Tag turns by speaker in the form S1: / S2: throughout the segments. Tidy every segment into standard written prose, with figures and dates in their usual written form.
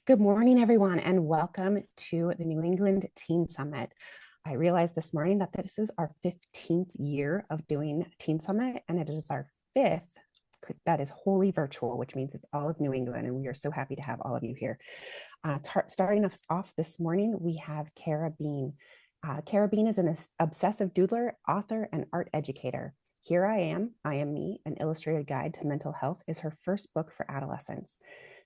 S1: Good morning, everyone, and welcome to the New England Teen Summit. I realized this morning that this is our 15th year of doing Teen Summit, and it is our fifth that is wholly virtual, which means it's all of New England, and we are so happy to have all of you here. Starting us off this morning, we have Cara Bean. Cara Bean is an obsessive doodler, author, and art educator. Here I Am Me, an illustrated guide to mental health is her first book for adolescents.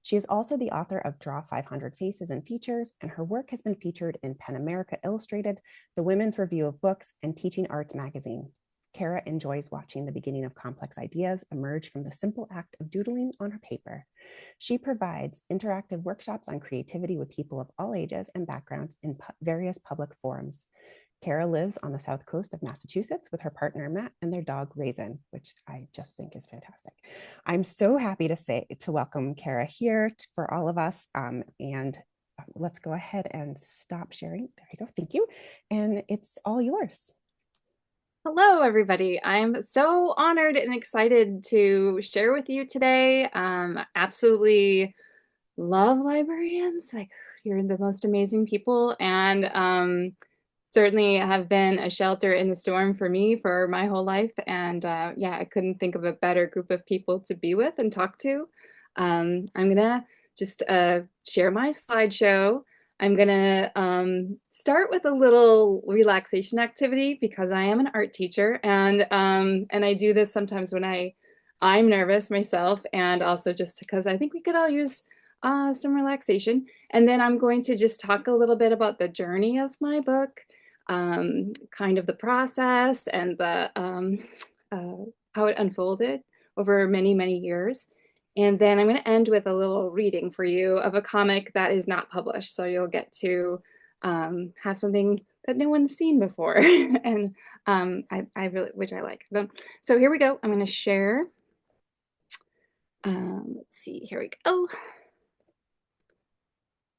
S1: She is also the author of Draw 500 Faces and Features, and her work has been featured in Pen America Illustrated, the Women's Review of Books, and Teaching Arts magazine. Cara enjoys watching the beginning of complex ideas emerge from the simple act of doodling on her paper. She provides interactive workshops on creativity with people of all ages and backgrounds in various public forums. Cara lives on the south coast of Massachusetts with her partner Matt and their dog Raisin, which I just think is fantastic. I'm so happy to welcome Cara here for all of us. And let's go ahead and stop sharing. There you go. Thank you. And it's all yours.
S2: Hello, everybody. I'm so honored and excited to share with you today. Absolutely love librarians. Like, you're the most amazing people, and certainly have been a shelter in the storm for me for my whole life. And yeah, I couldn't think of a better group of people to be with and talk to. I'm gonna just share my slideshow. I'm gonna start with a little relaxation activity because I am an art teacher, and I do this sometimes when I'm nervous myself, and also just because I think we could all use some relaxation. And then I'm going to just talk a little bit about the journey of my book, kind of the process and the how it unfolded over many, many years. And then I'm going to end with a little reading for you of a comic that is not published. So you'll get to have something that no one's seen before. And I really, which I like. So here we go. I'm going to share. Let's see, here we go.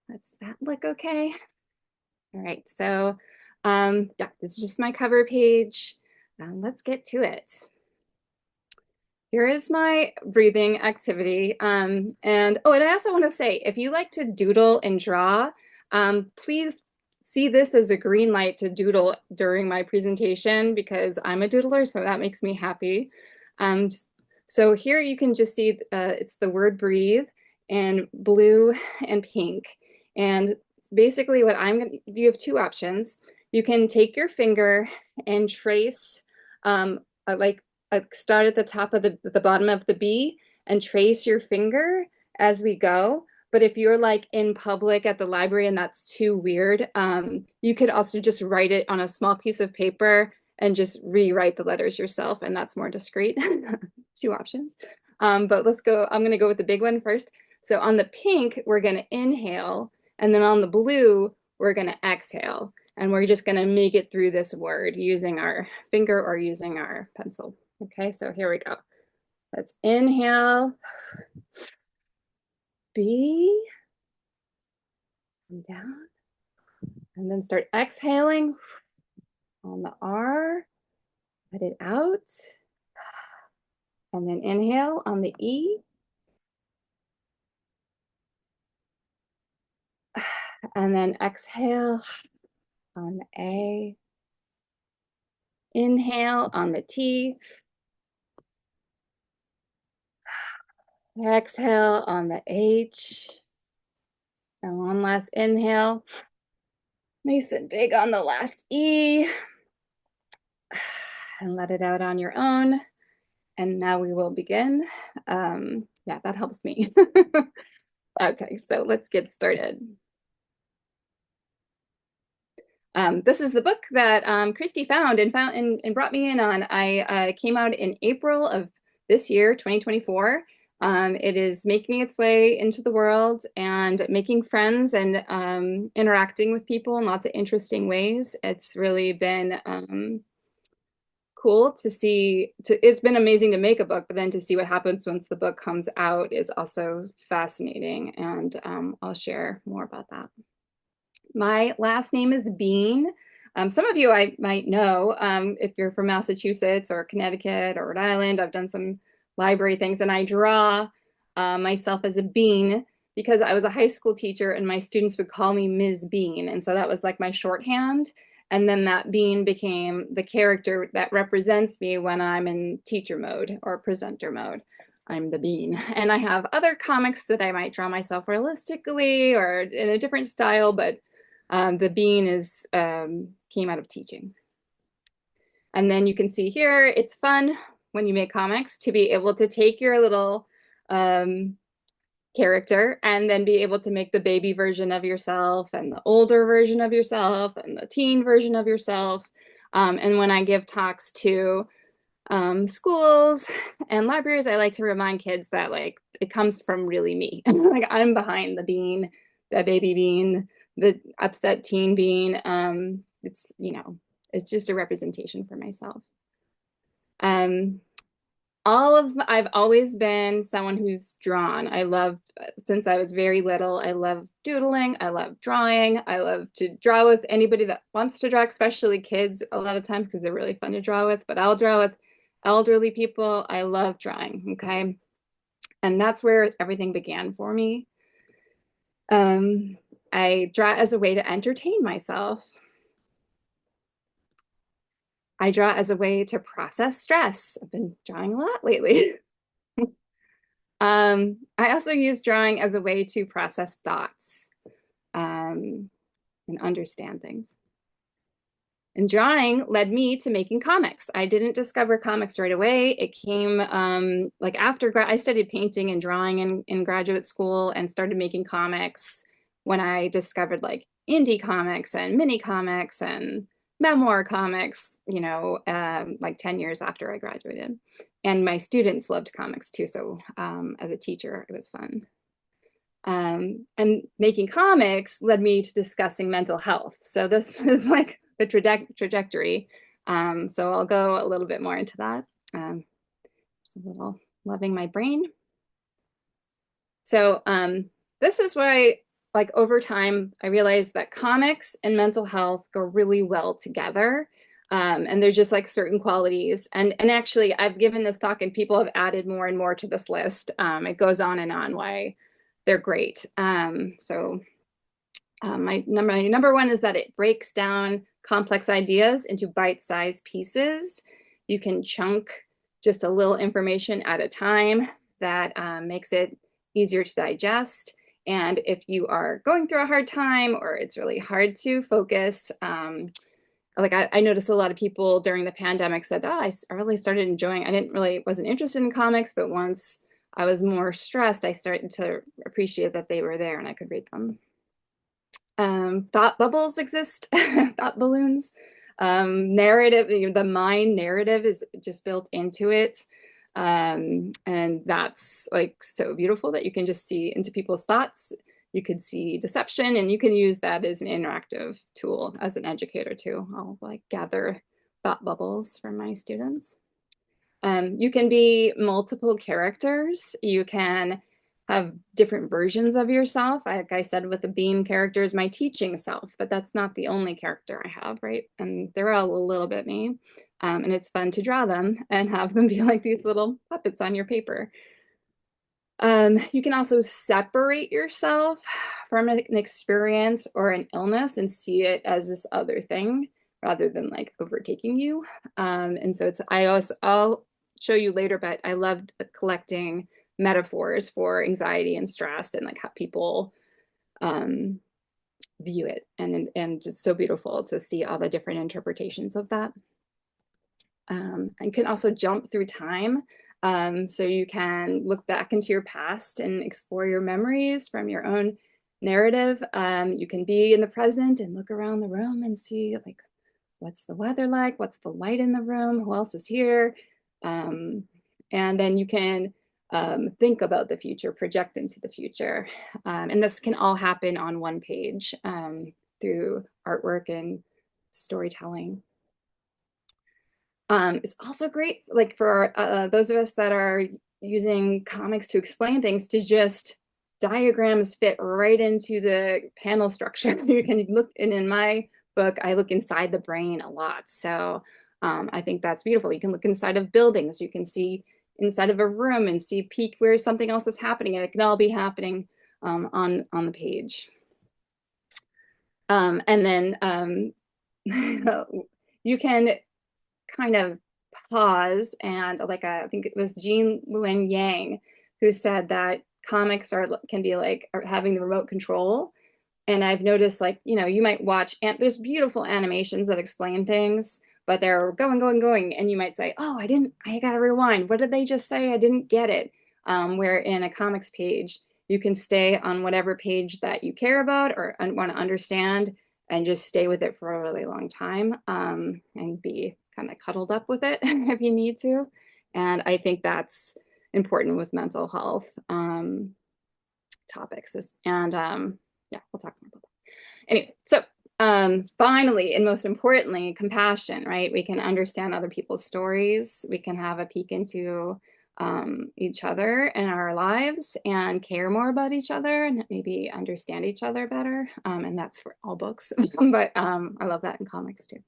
S2: Does that look okay? All right, so yeah, this is just my cover page. Let's get to it. Here is my breathing activity. And I also want to say, if you like to doodle and draw, please see this as a green light to doodle during my presentation because I'm a doodler, so that makes me happy. So here you can just see it's the word breathe and blue and pink. And basically what you have two options. You can take your finger and trace like start at the top of the bottom of the B and trace your finger as we go. But if you're like in public at the library and that's too weird, you could also just write it on a small piece of paper and just rewrite the letters yourself, and that's more discreet. Two options. But let's go. I'm going to go with the big one first. So on the pink, we're going to inhale, and then on the blue, we're going to exhale. And we're just going to make it through this word using our finger or using our pencil. Okay, so here we go. Let's inhale. B. Come down. And then start exhaling on the R. Let it out. And then inhale on the E. And then exhale on the A. Inhale on the T. Exhale on the H. And one last inhale. Nice and big on the last E. And let it out on your own. And now we will begin. Yeah, that helps me. Okay, so let's get started. This is the book that Christy found and brought me in on. I came out in April of this year, 2024. It is making its way into the world and making friends and interacting with people in lots of interesting ways. It's really been cool to see. It's been amazing to make a book, but then to see what happens once the book comes out is also fascinating. And I'll share more about that. My last name is Bean. Some of you I might know if you're from Massachusetts or Connecticut or Rhode Island. I've done some library things, and I draw myself as a bean because I was a high school teacher and my students would call me Ms. Bean. And so that was like my shorthand. And then that Bean became the character that represents me when I'm in teacher mode or presenter mode. I'm the Bean. And I have other comics that I might draw myself realistically or in a different style, but the Bean is came out of teaching. And then you can see here, it's fun when you make comics to be able to take your little character and then be able to make the baby version of yourself and the older version of yourself and the teen version of yourself. And when I give talks to schools and libraries, I like to remind kids that like it comes from really me. Like I'm behind the Bean, the baby Bean, the upset teen Bean. It's, you know, it's just a representation for myself. I've always been someone who's drawn. I love, since I was very little, I love doodling. I love drawing. I love to draw with anybody that wants to draw, especially kids a lot of times because they're really fun to draw with, but I'll draw with elderly people. I love drawing, okay? And that's where everything began for me. I draw as a way to entertain myself. I draw as a way to process stress. I've been drawing a lot lately. I also use drawing as a way to process thoughts and understand things. And drawing led me to making comics. I didn't discover comics right away. It came like after I studied painting and drawing in graduate school and started making comics when I discovered like indie comics and mini comics and memoir comics, you know, like 10 years after I graduated. And my students loved comics too. So as a teacher, it was fun. And making comics led me to discussing mental health. So this is like the trajectory. So I'll go a little bit more into that. Just a little loving my brain. So this is why, like over time, I realized that comics and mental health go really well together. And there's just like certain qualities. And actually, I've given this talk and people have added more and more to this list. It goes on and on why they're great. My number one is that it breaks down complex ideas into bite-sized pieces. You can chunk just a little information at a time that makes it easier to digest. And if you are going through a hard time or it's really hard to focus, like I noticed a lot of people during the pandemic said, oh, I really started enjoying, wasn't interested in comics, but once I was more stressed, I started to appreciate that they were there and I could read them. Thought bubbles exist, thought balloons. Narrative, the mind narrative is just built into it. And that's like so beautiful that you can just see into people's thoughts. You could see deception and you can use that as an interactive tool as an educator too. I'll like gather thought bubbles from my students. You can be multiple characters. You can have different versions of yourself. Like I said, with the Bean character is my teaching self, but that's not the only character I have, right? And they're all a little bit me. And it's fun to draw them and have them be like these little puppets on your paper. You can also separate yourself from an experience or an illness and see it as this other thing rather than like overtaking you. And so I'll show you later, but I loved collecting metaphors for anxiety and stress and like how people view it, and just so beautiful to see all the different interpretations of that. And you can also jump through time. So you can look back into your past and explore your memories from your own narrative. You can be in the present and look around the room and see like, what's the weather like? What's the light in the room? Who else is here? And then you can think about the future, project into the future. And this can all happen on one page through artwork and storytelling. It's also great, like for those of us that are using comics to explain things, to just diagrams fit right into the panel structure. You can look, and in my book, I look inside the brain a lot. So I think that's beautiful. You can look inside of buildings. You can see inside of a room and see peek where something else is happening, and it can all be happening on the page. And then you can kind of pause and I think it was Jean Luen Yang who said that comics can be like having the remote control. And I've noticed, like, you might watch, and there's beautiful animations that explain things, but they're going, and you might say, oh, I gotta rewind. What did they just say? I didn't get it. Where in a comics page, you can stay on whatever page that you care about or want to understand and just stay with it for a really long time, and be kind of cuddled up with it if you need to. And I think that's important with mental health topics. And yeah, we'll talk more about that. Anyway, so finally, and most importantly, compassion, right? We can understand other people's stories. We can have a peek into each other and our lives and care more about each other and maybe understand each other better. And that's for all books, but I love that in comics too.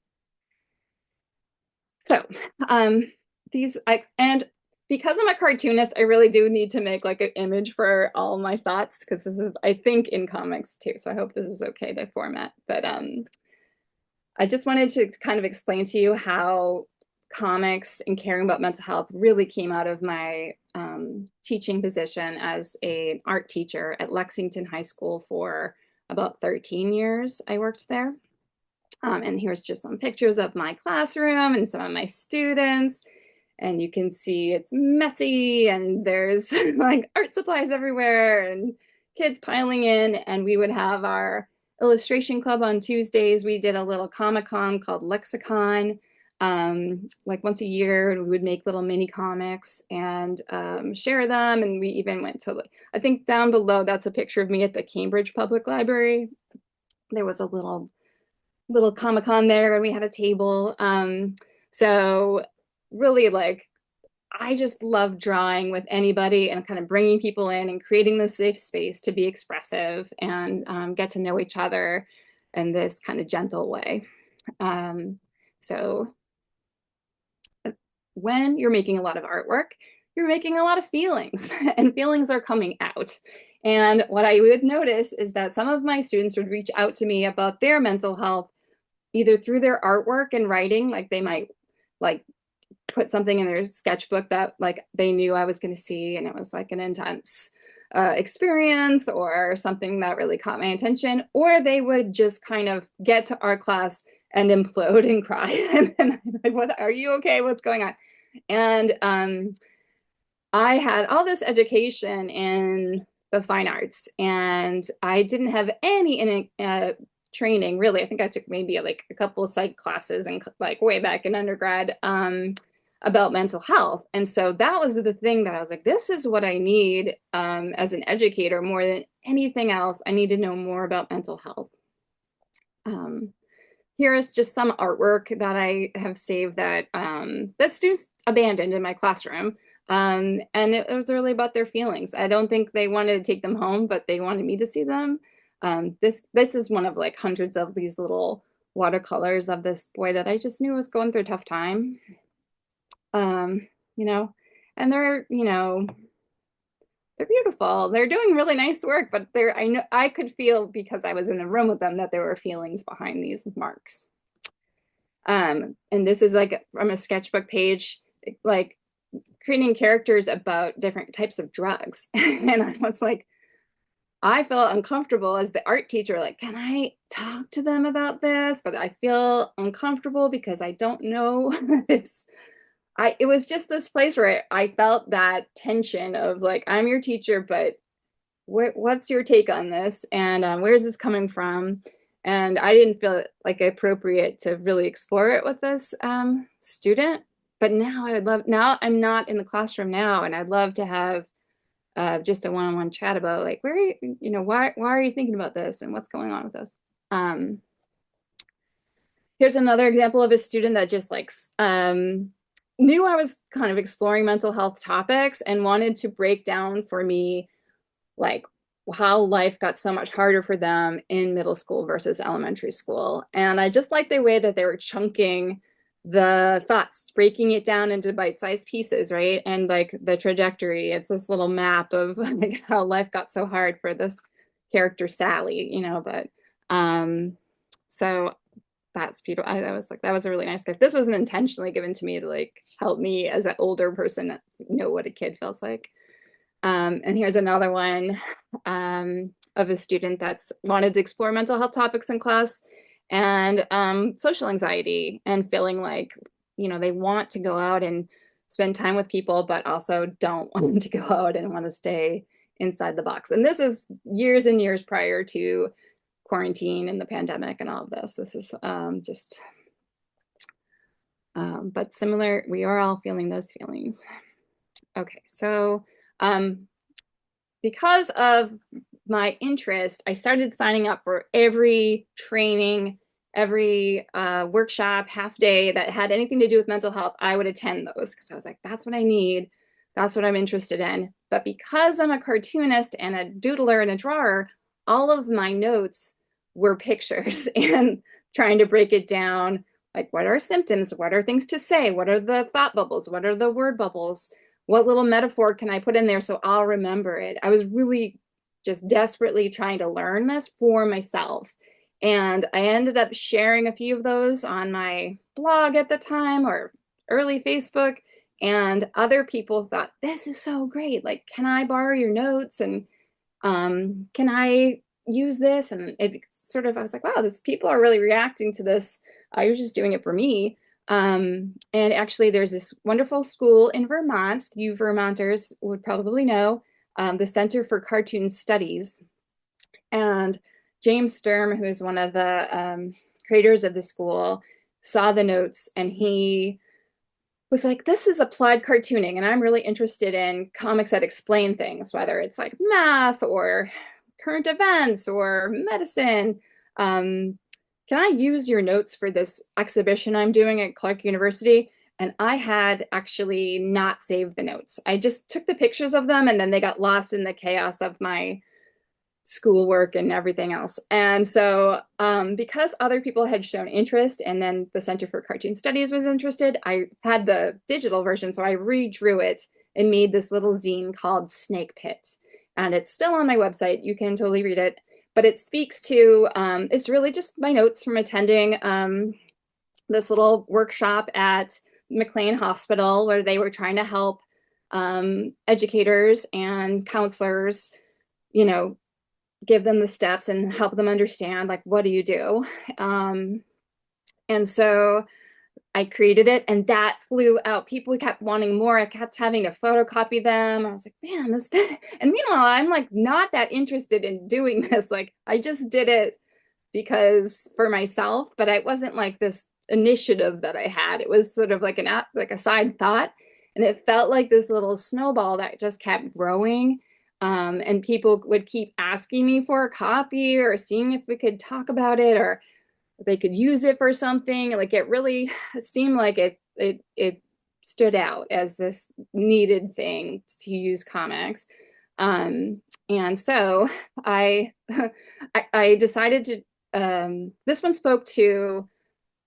S2: So and because I'm a cartoonist, I really do need to make like an image for all my thoughts, because this is, I think, in comics too. So I hope this is okay, the format. But I just wanted to kind of explain to you how comics and caring about mental health really came out of my teaching position as an art teacher at Lexington High School for about 13 years. I worked there. And here's just some pictures of my classroom and some of my students. And you can see it's messy and there's like art supplies everywhere and kids piling in. And we would have our illustration club on Tuesdays. We did a little Comic-Con called Lexicon. Like once a year, we would make little mini comics and share them. And we even went to, I think down below, that's a picture of me at the Cambridge Public Library. There was a little Comic-Con there and we had a table. So really, like, I just love drawing with anybody and kind of bringing people in and creating this safe space to be expressive and get to know each other in this kind of gentle way. So when you're making a lot of artwork, you're making a lot of feelings and feelings are coming out. And what I would notice is that some of my students would reach out to me about their mental health, either through their artwork and writing, like they might like put something in their sketchbook that like they knew I was going to see and it was like an intense experience or something that really caught my attention, or they would just kind of get to art class and implode and cry. And then I'm like, what, are you okay? What's going on? And I had all this education in the fine arts and I didn't have any in training, really. I think I took maybe like a couple of psych classes and like way back in undergrad about mental health. And so that was the thing that I was like, this is what I need as an educator more than anything else. I need to know more about mental health. Here is just some artwork that I have saved that that students abandoned in my classroom. And it was really about their feelings. I don't think they wanted to take them home, but they wanted me to see them. This is one of like hundreds of these little watercolors of this boy that I just knew was going through a tough time. You know, and they're, you know, they're beautiful. They're doing really nice work, but I know I could feel, because I was in the room with them, that there were feelings behind these marks. And this is like from a sketchbook page, like creating characters about different types of drugs. And I was like, I felt uncomfortable as the art teacher, like, can I talk to them about this? But I feel uncomfortable because I don't know. It was just this place where I felt that tension of like, I'm your teacher, but what's your take on this? And where is this coming from? And I didn't feel like appropriate to really explore it with this student. But now now I'm not in the classroom now, and I'd love to have just a one-on-one chat about like, where are you, you know, why are you thinking about this and what's going on with this? Here's another example of a student that just like knew I was kind of exploring mental health topics and wanted to break down for me like how life got so much harder for them in middle school versus elementary school. And I just liked the way that they were chunking the thoughts, breaking it down into bite-sized pieces, right? And like the trajectory, it's this little map of like how life got so hard for this character Sally, you know, but so that's beautiful. I was like, that was a really nice gift. This wasn't intentionally given to me to like help me as an older person know what a kid feels like. And here's another one of a student that's wanted to explore mental health topics in class and social anxiety and feeling like, you know, they want to go out and spend time with people, but also don't want to go out and want to stay inside the box. And this is years and years prior to quarantine and the pandemic and all of this. This is just, but similar, we are all feeling those feelings. Okay, so because of my interest, I started signing up for every training, every workshop, half day that had anything to do with mental health. I would attend those because I was like, that's what I need. That's what I'm interested in. But because I'm a cartoonist and a doodler and a drawer, all of my notes were pictures and trying to break it down. Like, what are symptoms? What are things to say? What are the thought bubbles? What are the word bubbles? What little metaphor can I put in there so I'll remember it? I was really just desperately trying to learn this for myself. And I ended up sharing a few of those on my blog at the time or early Facebook. And other people thought, this is so great. Like, can I borrow your notes? And can I use this? And it sort of, I was like, wow, this people are really reacting to this. I was just doing it for me. And actually, there's this wonderful school in Vermont. You Vermonters would probably know, the Center for Cartoon Studies. And James Sturm, who's one of the creators of the school, saw the notes and he was like, this is applied cartooning. And I'm really interested in comics that explain things, whether it's like math or current events or medicine. Can I use your notes for this exhibition I'm doing at Clark University? And I had actually not saved the notes. I just took the pictures of them and then they got lost in the chaos of my schoolwork and everything else. And so because other people had shown interest and then the Center for Cartoon Studies was interested, I had the digital version. So I redrew it and made this little zine called Snake Pit. And it's still on my website. You can totally read it. But it speaks to, it's really just my notes from attending this little workshop at McLean Hospital where they were trying to help educators and counselors, you know, give them the steps and help them understand, like, what do you do? And so I created it and that flew out. People kept wanting more. I kept having to photocopy them. I was like, man, this, and meanwhile, I'm like not that interested in doing this. Like, I just did it because for myself, but it wasn't like this initiative that I had. It was sort of like a side thought. And it felt like this little snowball that just kept growing. And people would keep asking me for a copy or seeing if we could talk about it or they could use it for something. Like, it really seemed like it stood out as this needed thing to use comics. And so I I decided to this one spoke to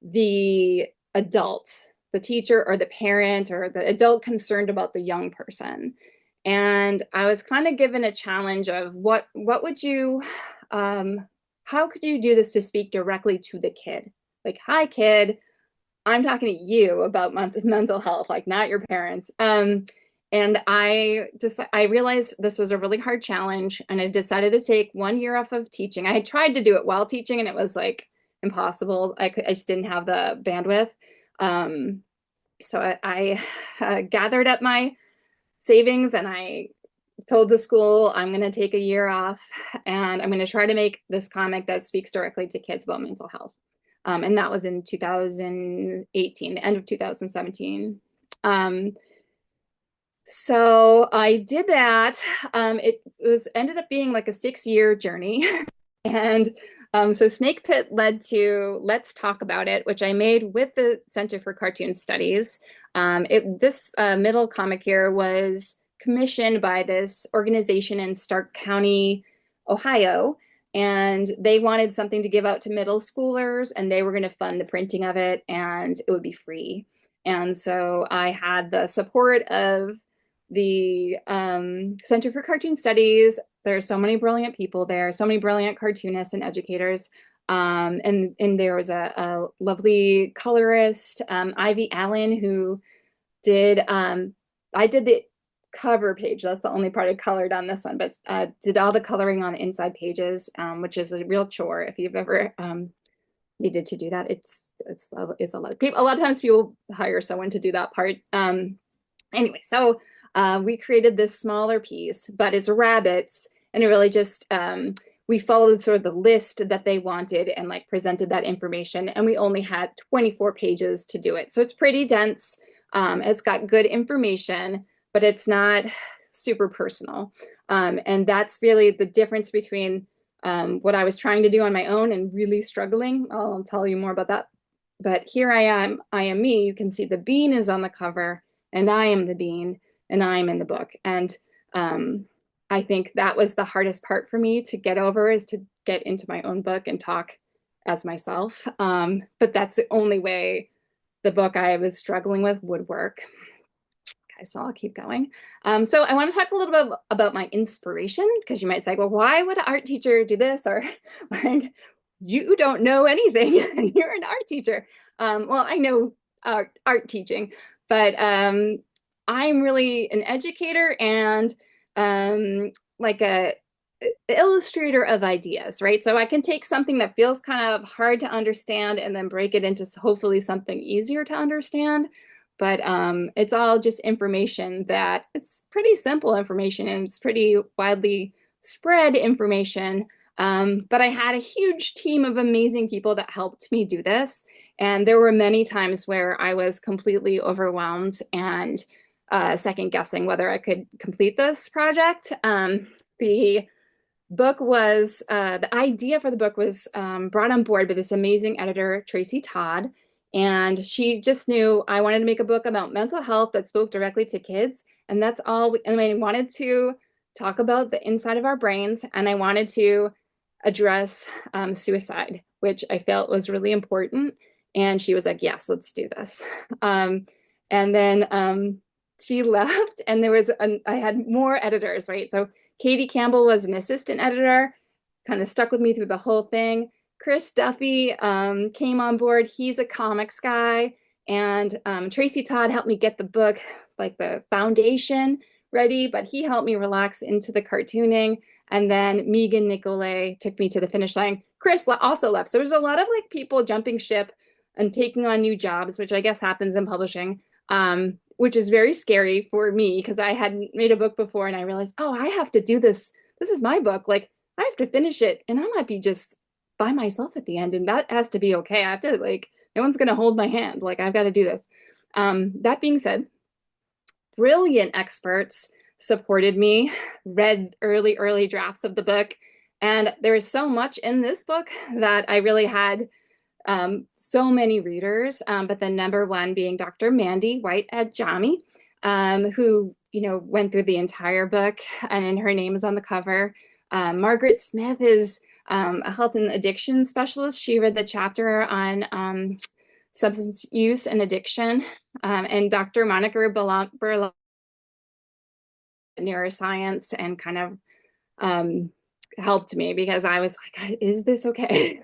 S2: the adult, the teacher or the parent or the adult concerned about the young person. And I was kind of given a challenge of what would you how could you do this to speak directly to the kid? Like, hi kid, I'm talking to you about mental health, like not your parents. And I realized this was a really hard challenge and I decided to take 1 year off of teaching. I had tried to do it while teaching and it was like impossible. I just didn't have the bandwidth. So I gathered up my savings and I told the school I'm going to take a year off and I'm going to try to make this comic that speaks directly to kids about mental health. And that was in 2018, the end of 2017. So I did that. It ended up being like a 6-year journey. And so Snake Pit led to Let's Talk About It, which I made with the Center for Cartoon Studies. This middle comic here was commissioned by this organization in Stark County, Ohio. and they wanted something to give out to middle schoolers, and they were going to fund the printing of it, and it would be free. And so I had the support of the Center for Cartoon Studies. There are so many brilliant people there, so many brilliant cartoonists and educators. And there was a lovely colorist, Ivy Allen, who did, I did the cover page. That's the only part I colored on this one, but did all the coloring on the inside pages, which is a real chore. If you've ever needed to do that, it's a lot of people. A lot of times people hire someone to do that part. Anyway, so we created this smaller piece, but it's rabbits, and it really just we followed sort of the list that they wanted and like presented that information, and we only had 24 pages to do it. So it's pretty dense. It's got good information, but it's not super personal. And that's really the difference between what I was trying to do on my own and really struggling. I'll tell you more about that. But here I am me. You can see the bean is on the cover, and I am the bean, and I'm in the book. And I think that was the hardest part for me to get over, is to get into my own book and talk as myself. But that's the only way the book I was struggling with would work. Okay, so I'll keep going. So I want to talk a little bit about my inspiration, because you might say, well, why would an art teacher do this? Or like, you don't know anything. You're an art teacher. Well, I know art teaching, but I'm really an educator and like a illustrator of ideas, right? So I can take something that feels kind of hard to understand and then break it into hopefully something easier to understand. But it's all just information that it's pretty simple information, and it's pretty widely spread information. But I had a huge team of amazing people that helped me do this. And there were many times where I was completely overwhelmed and second guessing whether I could complete this project. The book was, the idea for the book was brought on board by this amazing editor, Tracy Todd. And she just knew I wanted to make a book about mental health that spoke directly to kids. And that's all. And I wanted to talk about the inside of our brains. And I wanted to address suicide, which I felt was really important. And she was like, yes, let's do this. And then she left, and I had more editors, right? So Katie Campbell was an assistant editor, kind of stuck with me through the whole thing. Chris Duffy came on board. He's a comics guy. And Tracy Todd helped me get the book, like the foundation ready, but he helped me relax into the cartooning. And then Megan Nicolay took me to the finish line. Chris also left. So there's a lot of like people jumping ship and taking on new jobs, which I guess happens in publishing, which is very scary for me because I hadn't made a book before, and I realized, oh, I have to do this. This is my book. Like, I have to finish it, and I might be just by myself at the end, and that has to be okay. I have to, like, no one's going to hold my hand. Like, I've got to do this. That being said, brilliant experts supported me, read early drafts of the book, and there is so much in this book that I really had so many readers, but the number one being Dr. Mandy White at Jami, who, went through the entire book, and her name is on the cover. Margaret Smith is a health and addiction specialist. She read the chapter on substance use and addiction. And Dr. Monica Burlock, neuroscience, and kind of helped me because I was like, is this okay?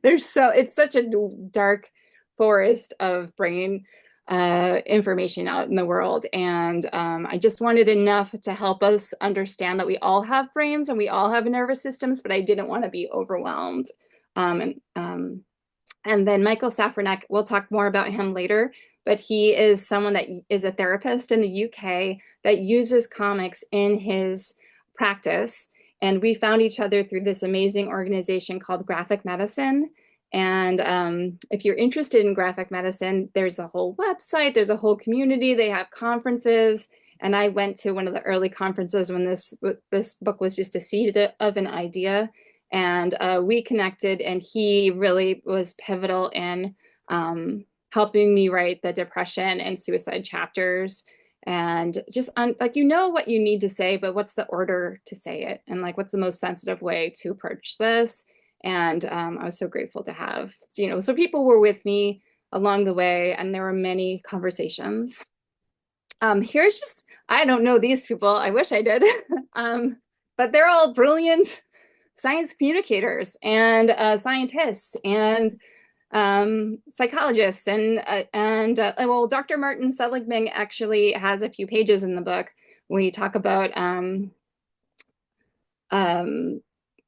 S2: It's such a dark forest of brain information out in the world. And I just wanted enough to help us understand that we all have brains and we all have nervous systems, but I didn't want to be overwhelmed. And then Michael Safranek, we'll talk more about him later, but he is someone that is a therapist in the UK that uses comics in his practice. And we found each other through this amazing organization called Graphic Medicine. And if you're interested in graphic medicine, there's a whole website, there's a whole community, they have conferences. And I went to one of the early conferences when this book was just a seed of an idea. And we connected, and he really was pivotal in helping me write the depression and suicide chapters. and just like, you know what you need to say, but what's the order to say it, and like what's the most sensitive way to approach this. And I was so grateful to have, so people were with me along the way, and there were many conversations. Here's just, I don't know these people. I wish I did. But they're all brilliant science communicators and scientists and psychologists. Well, Dr. Martin Seligman actually has a few pages in the book where you talk about, I'm going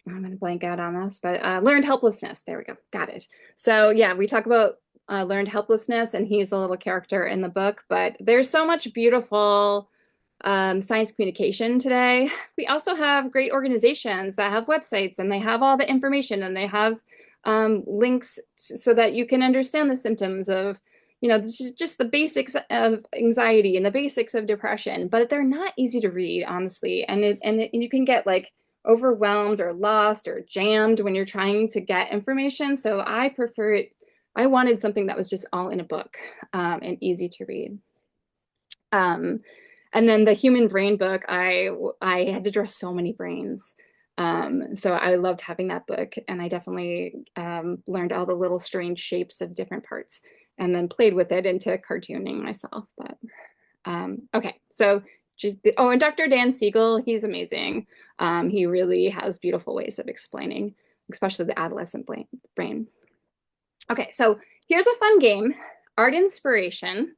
S2: to blank out on this, but learned helplessness. There we go. Got it. So yeah, we talk about learned helplessness, and he's a little character in the book, but there's so much beautiful science communication today. We also have great organizations that have websites, and they have all the information, and they have links so that you can understand the symptoms of, this is just the basics of anxiety and the basics of depression, but they're not easy to read, honestly. And you can get like overwhelmed or lost or jammed when you're trying to get information. So I prefer it. I wanted something that was just all in a book and easy to read. And then the human brain book, I had to draw so many brains. So I loved having that book, and I definitely learned all the little strange shapes of different parts, and then played with it into cartooning myself. But okay, so and Dr. Dan Siegel, he's amazing. He really has beautiful ways of explaining, especially the adolescent brain. Okay, so here's a fun game, art inspiration.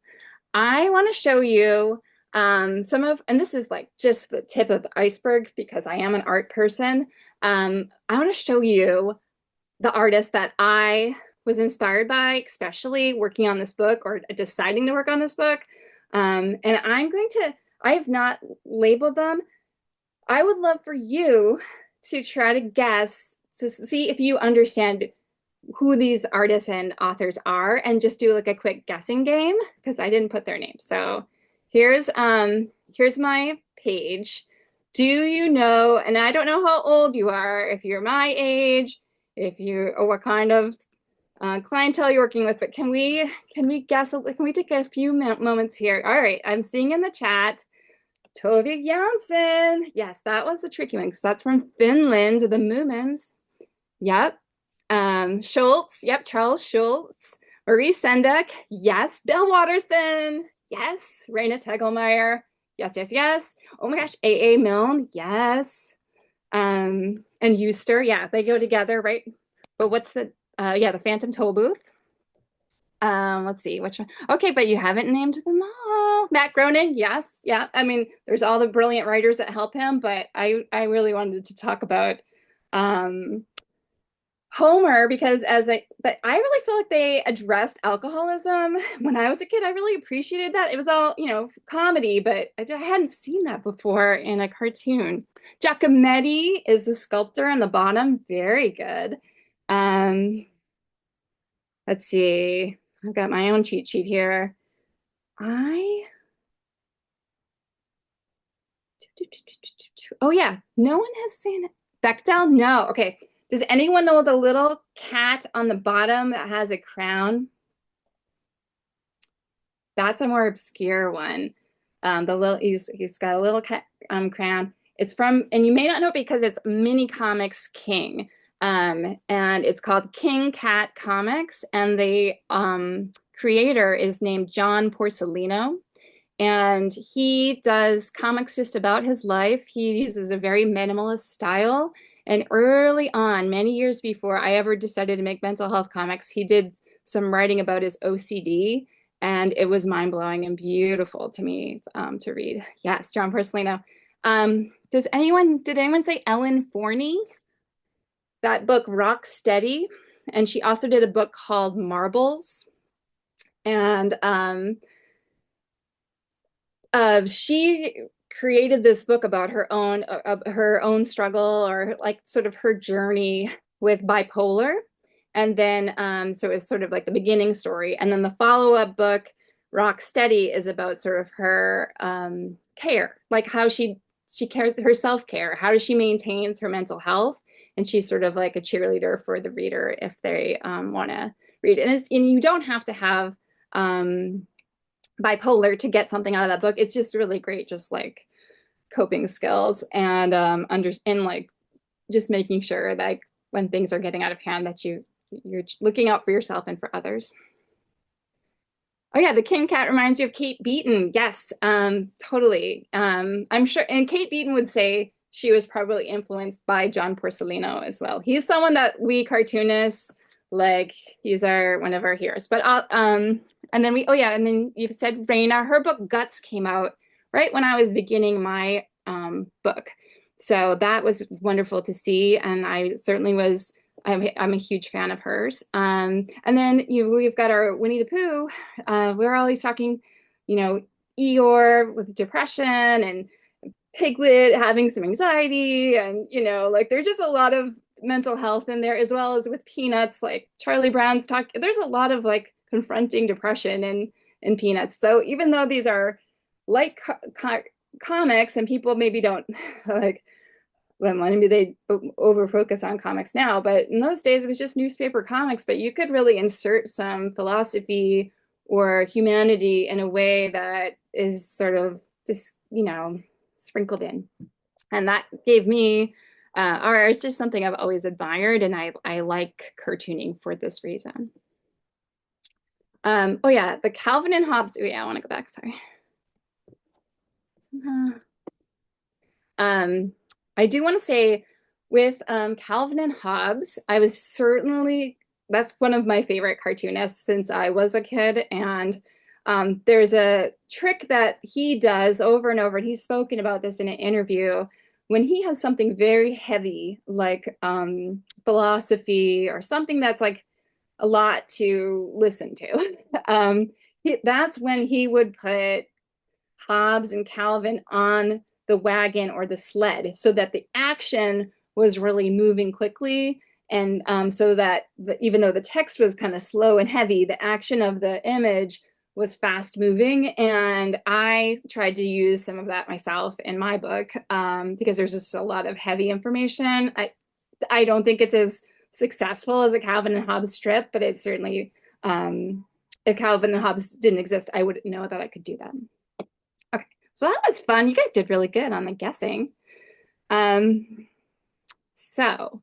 S2: I want to show you and this is like just the tip of the iceberg because I am an art person. I want to show you the artist that I was inspired by, especially working on this book or deciding to work on this book. And I have not labeled them. I would love for you to try to guess, to see if you understand who these artists and authors are, and just do like a quick guessing game because I didn't put their names. So here's my page. Do you know, and I don't know how old you are, if you're my age, or what kind of clientele you're working with, but can we guess, can we take a few moments here? All right, I'm seeing in the chat, Tove Jansson. Yes, that was a tricky one because that's from Finland, the Moomins. Yep. Schultz, yep, Charles Schultz. Marie Sendak, yes. Bill Watterson, yes. Raina Tegelmeier, yes, yes, yes. Oh my gosh, A.A. Milne, yes. And Euster, yeah, they go together, right? But what's the, the Phantom Tollbooth. Let's see, which one? Okay, but you haven't named them all. Matt Groening, yes, yeah. I mean, there's all the brilliant writers that help him, but I really wanted to talk about Homer, because but I really feel like they addressed alcoholism when I was a kid. I really appreciated that. It was all, comedy, but I hadn't seen that before in a cartoon. Giacometti is the sculptor on the bottom. Very good. Let's see. I've got my own cheat sheet here. Oh yeah, no one has seen it. Bechdel? No. Okay. Does anyone know the little cat on the bottom that has a crown? That's a more obscure one. He's got a little cat crown. It's from, and you may not know it because it's Mini Comics King. And it's called King Cat Comics, and the creator is named John Porcellino. And he does comics just about his life. He uses a very minimalist style. And early on, many years before I ever decided to make mental health comics, he did some writing about his OCD. And it was mind-blowing and beautiful to me to read. Yes, John Porcellino. Did anyone say Ellen Forney? That book, Rock Steady. And she also did a book called Marbles. And she created this book about her own struggle, or like sort of her journey with bipolar. And then so it's sort of like the beginning story. And then the follow-up book, Rock Steady, is about sort of her care, like how she cares, her self-care. How does she maintains her mental health? And she's sort of like a cheerleader for the reader if they want to read it. And you don't have to have bipolar to get something out of that book. It's just really great, just like coping skills and like just making sure that when things are getting out of hand that you're looking out for yourself and for others. Oh yeah, the King Cat reminds you of Kate Beaton. Yes, totally. I'm sure, and Kate Beaton would say she was probably influenced by John Porcellino as well. He's someone that we cartoonists like. He's one of our heroes. But and then we, oh yeah, and then you said Raina. Her book Guts came out right when I was beginning my book, so that was wonderful to see, and I certainly was. I'm a huge fan of hers. And then we've got our Winnie the Pooh. We're always talking, you know, Eeyore with depression and Piglet having some anxiety, and like there's just a lot of mental health in there, as well as with Peanuts, like Charlie Brown's talk. There's a lot of like confronting depression in Peanuts. So even though these are light comics and people maybe don't like well, maybe they over focus on comics now, but in those days it was just newspaper comics, but you could really insert some philosophy or humanity in a way that is sort of just, sprinkled in. And that gave me, or it's just something I've always admired, and I like cartooning for this reason. Oh yeah, the Calvin and Hobbes. Oh yeah, I want to go back, sorry. I do want to say with Calvin and Hobbes, I was certainly, that's one of my favorite cartoonists since I was a kid. And there's a trick that he does over and over, and he's spoken about this in an interview. When he has something very heavy, like philosophy or something that's like a lot to listen to, that's when he would put Hobbes and Calvin on the wagon or the sled so that the action was really moving quickly. And so that even though the text was kind of slow and heavy, the action of the image was fast moving. And I tried to use some of that myself in my book because there's just a lot of heavy information. I don't think it's as successful as a Calvin and Hobbes strip, but it's certainly, if Calvin and Hobbes didn't exist, I wouldn't know that I could do that. Okay, so that was fun. You guys did really good on the guessing. So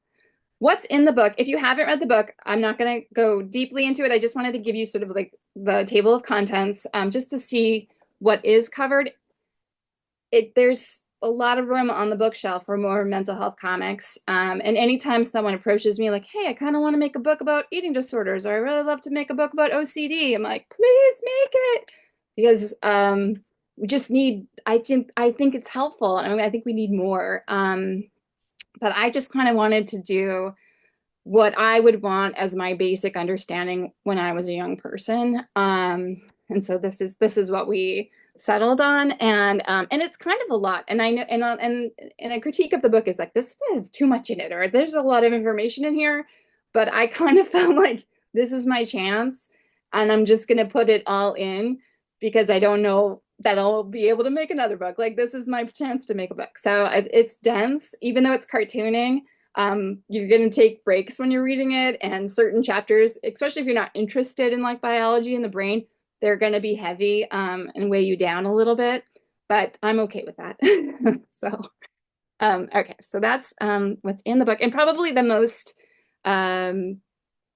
S2: what's in the book? If you haven't read the book, I'm not going to go deeply into it. I just wanted to give you sort of like the table of contents just to see what is covered. There's a lot of room on the bookshelf for more mental health comics. And anytime someone approaches me like, hey, I kind of want to make a book about eating disorders, or I really love to make a book about OCD, I'm like, please make it. Because we just need, I think it's helpful. And I think we need more. But I just kind of wanted to do what I would want as my basic understanding when I was a young person. And so this is what we settled on, and it's kind of a lot. And I know, and a critique of the book is like, this is too much in it, or there's a lot of information in here. But I kind of felt like this is my chance, and I'm just gonna put it all in because I don't know that I'll be able to make another book. Like, this is my chance to make a book. So it's dense, even though it's cartooning. You're going to take breaks when you're reading it, and certain chapters, especially if you're not interested in like biology and the brain, they're going to be heavy and weigh you down a little bit, but I'm okay with that. So, okay, so that's what's in the book. And probably the most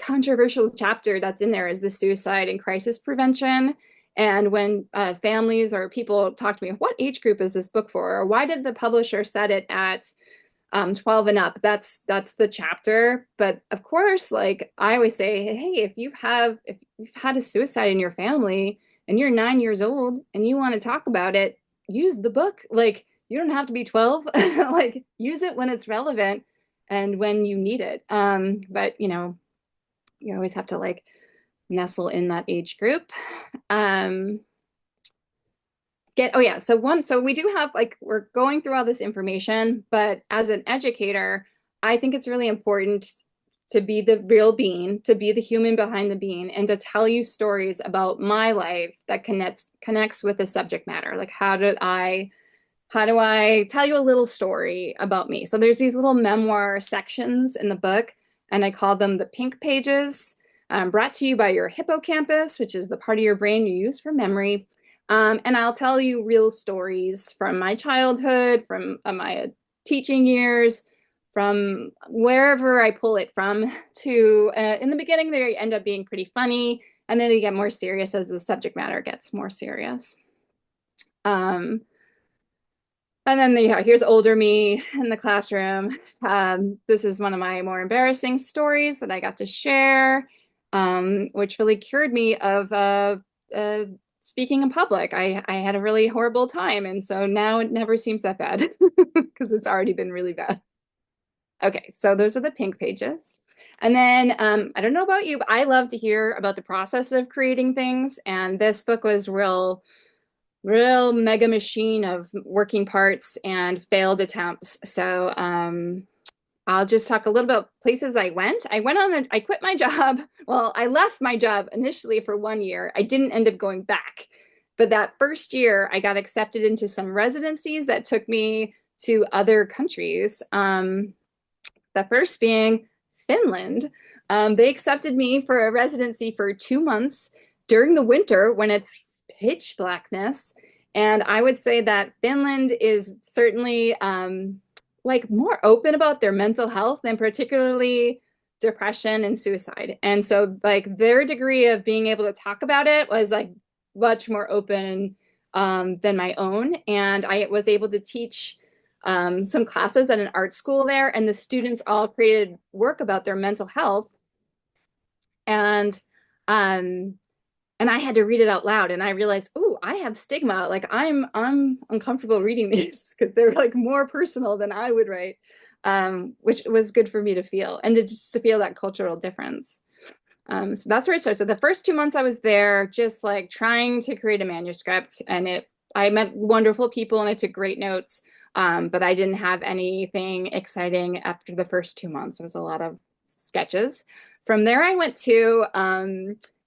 S2: controversial chapter that's in there is the suicide and crisis prevention. And when families or people talk to me, what age group is this book for? Or why did the publisher set it at 12 and up? That's the chapter. But of course, like I always say, hey, if you've had a suicide in your family and you're 9 years old and you want to talk about it, use the book. Like, you don't have to be 12. Like, use it when it's relevant and when you need it. But you always have to like nestle in that age group. So we do have, like, we're going through all this information, but as an educator, I think it's really important to be the real bean, to be the human behind the bean, and to tell you stories about my life that connects with the subject matter. Like, how do I tell you a little story about me? So there's these little memoir sections in the book, and I call them the pink pages, brought to you by your hippocampus, which is the part of your brain you use for memory. And I'll tell you real stories from my childhood, from my teaching years, from wherever I pull it from to, in the beginning, they end up being pretty funny, and then they get more serious as the subject matter gets more serious. Um, and then, here's older me in the classroom. This is one of my more embarrassing stories that I got to share, which really cured me of speaking in public. I had a really horrible time, and so now it never seems that bad because it's already been really bad. Okay, so those are the pink pages. And then I don't know about you, but I love to hear about the process of creating things. And this book was real mega machine of working parts and failed attempts. So I'll just talk a little about places I went. I quit my job. Well, I left my job initially for 1 year. I didn't end up going back. But that first year, I got accepted into some residencies that took me to other countries. The first being Finland. They accepted me for a residency for 2 months during the winter when it's pitch blackness. And I would say that Finland is certainly like more open about their mental health and particularly depression and suicide. And so like their degree of being able to talk about it was like much more open than my own. And I was able to teach some classes at an art school there, and the students all created work about their mental health. And um, and I had to read it out loud, and I realized, oh, I have stigma. Like I'm uncomfortable reading these because they're like more personal than I would write, which was good for me to feel and to just to feel that cultural difference. So that's where I started. So the first 2 months I was there, just like trying to create a manuscript, and I met wonderful people and I took great notes. But I didn't have anything exciting after the first 2 months. There was a lot of sketches. From there, I went to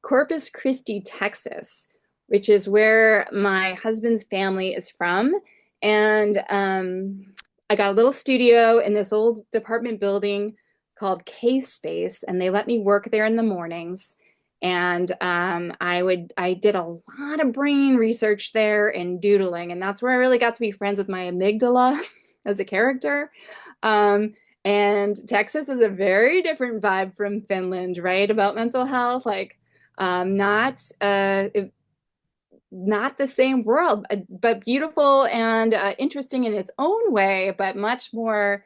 S2: Corpus Christi, Texas, which is where my husband's family is from. And I got a little studio in this old department building called K Space, and they let me work there in the mornings. And I did a lot of brain research there and doodling, and that's where I really got to be friends with my amygdala as a character. And Texas is a very different vibe from Finland, right? About mental health, like not the same world, but beautiful and interesting in its own way, but much more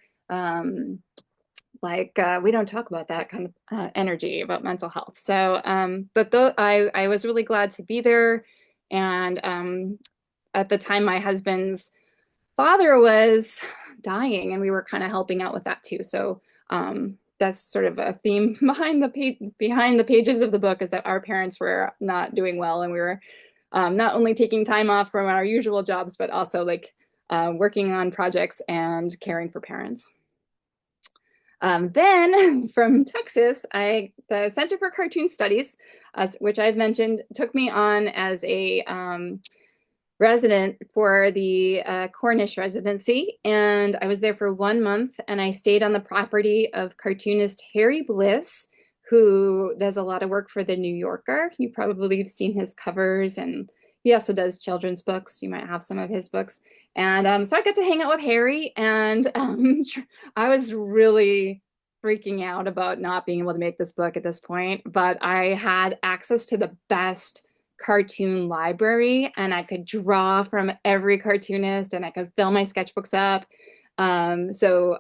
S2: we don't talk about that kind of energy about mental health. So, but though I was really glad to be there. And at the time, my husband's father was dying, and we were kind of helping out with that too. So that's sort of a theme behind the pages of the book, is that our parents were not doing well, and we were not only taking time off from our usual jobs, but also like working on projects and caring for parents. Then from Texas, the Center for Cartoon Studies, which I've mentioned, took me on as a resident for the Cornish residency. And I was there for 1 month, and I stayed on the property of cartoonist Harry Bliss, who does a lot of work for the New Yorker. You probably have seen his covers, and he also does children's books. You might have some of his books. And so I got to hang out with Harry, and I was really freaking out about not being able to make this book at this point, but I had access to the best cartoon library, and I could draw from every cartoonist, and I could fill my sketchbooks up. So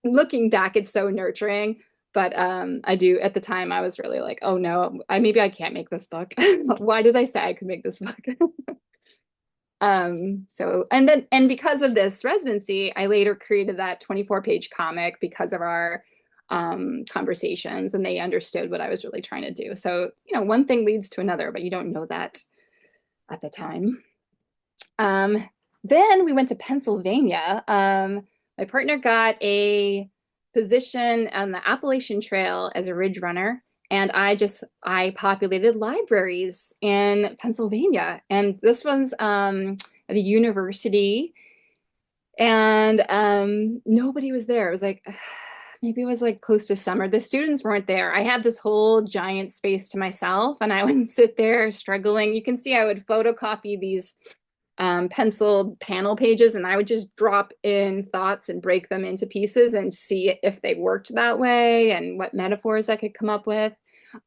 S2: looking back, it's so nurturing. But I do, at the time, I was really like, oh no, maybe I can't make this book. Why did I say I could make this book? And because of this residency, I later created that 24-page comic because of our conversations, and they understood what I was really trying to do. So, one thing leads to another, but you don't know that at the time. Then we went to Pennsylvania. My partner got a position on the Appalachian Trail as a ridge runner, and I populated libraries in Pennsylvania. And this was at a university, and nobody was there. It was like maybe it was like close to summer. The students weren't there. I had this whole giant space to myself, and I would sit there struggling. You can see I would photocopy these penciled panel pages, and I would just drop in thoughts and break them into pieces and see if they worked that way and what metaphors I could come up with.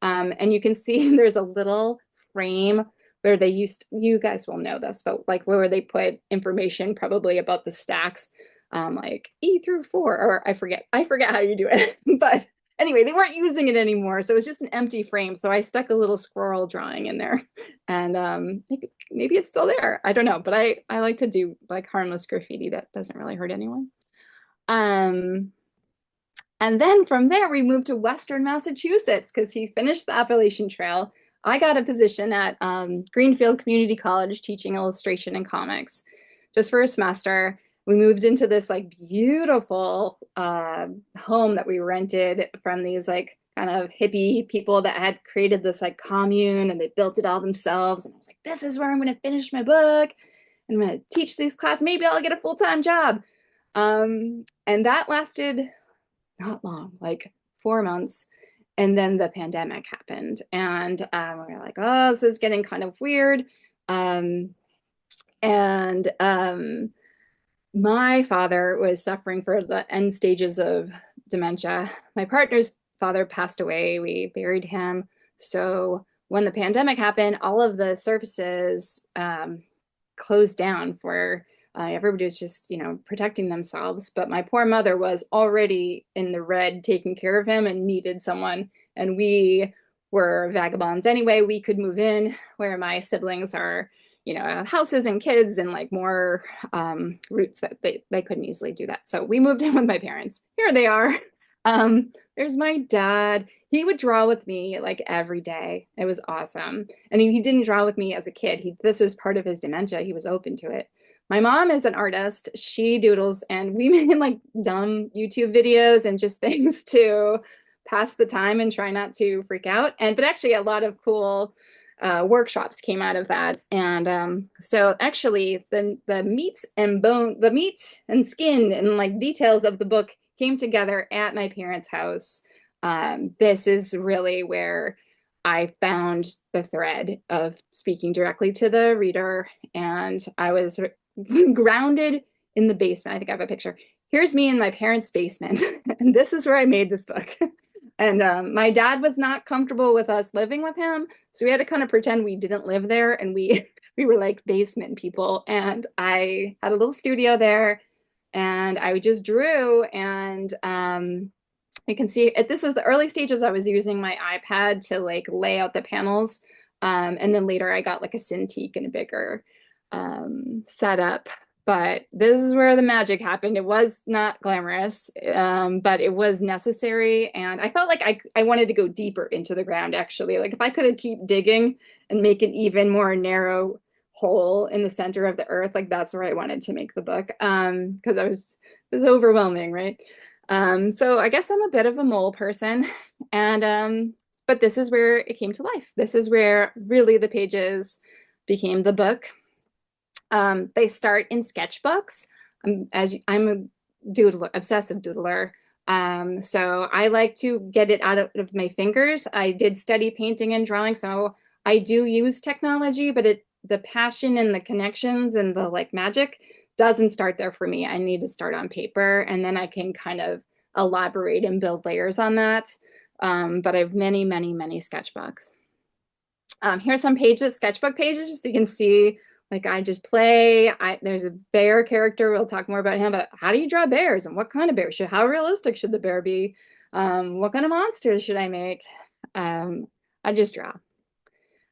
S2: And you can see there's a little frame where they used, you guys will know this, but like where they put information probably about the stacks, like E through 4, or I forget how you do it. But anyway, they weren't using it anymore. So it was just an empty frame. So I stuck a little squirrel drawing in there, and maybe it's still there. I don't know, but I like to do like harmless graffiti that doesn't really hurt anyone. Um, and then from there, we moved to Western Massachusetts because he finished the Appalachian Trail. I got a position at Greenfield Community College teaching illustration and comics just for a semester. We moved into this like beautiful home that we rented from these like kind of hippie people that had created this like commune, and they built it all themselves. And I was like, this is where I'm going to finish my book. And I'm going to teach these classes. Maybe I'll get a full-time job. And that lasted not long, like 4 months. And then the pandemic happened, and we were like, oh, this is getting kind of weird. And my father was suffering for the end stages of dementia. My partner's father passed away. We buried him. So when the pandemic happened, all of the services closed down for everybody was just, protecting themselves. But my poor mother was already in the red taking care of him and needed someone. And we were vagabonds anyway. We could move in where my siblings are, houses and kids and like more roots that they couldn't easily do that. So we moved in with my parents. Here they are. There's my dad. He would draw with me like every day. It was awesome. And he didn't draw with me as a kid. This was part of his dementia. He was open to it. My mom is an artist. She doodles, and we made like dumb YouTube videos and just things to pass the time and try not to freak out. But actually a lot of cool workshops came out of that. And so actually the meat and skin and like details of the book came together at my parents' house. This is really where I found the thread of speaking directly to the reader, and I was grounded in the basement. I think I have a picture. Here's me in my parents' basement, and this is where I made this book. And my dad was not comfortable with us living with him, so we had to kind of pretend we didn't live there, and we were like basement people. And I had a little studio there, and I just drew. And you can see this is the early stages. I was using my iPad to like lay out the panels, and then later I got like a Cintiq and a bigger setup. But this is where the magic happened. It was not glamorous, but it was necessary. And I felt like I wanted to go deeper into the ground, actually. Like if I could keep digging and make an even more narrow hole in the center of the earth, like that's where I wanted to make the book. Because it was overwhelming, right? So I guess I'm a bit of a mole person. And but this is where it came to life. This is where really the pages became the book. They start in sketchbooks. I'm a doodler, obsessive doodler. So I like to get it out of my fingers. I did study painting and drawing, so I do use technology, but the passion and the connections and the like magic doesn't start there for me. I need to start on paper, and then I can kind of elaborate and build layers on that. But I have many, many, many sketchbooks. Here's some pages, sketchbook pages, just so you can see. Like I just play. There's a bear character. We'll talk more about him. But how do you draw bears, and what kind of bear? How realistic should the bear be? What kind of monsters should I make? I just draw.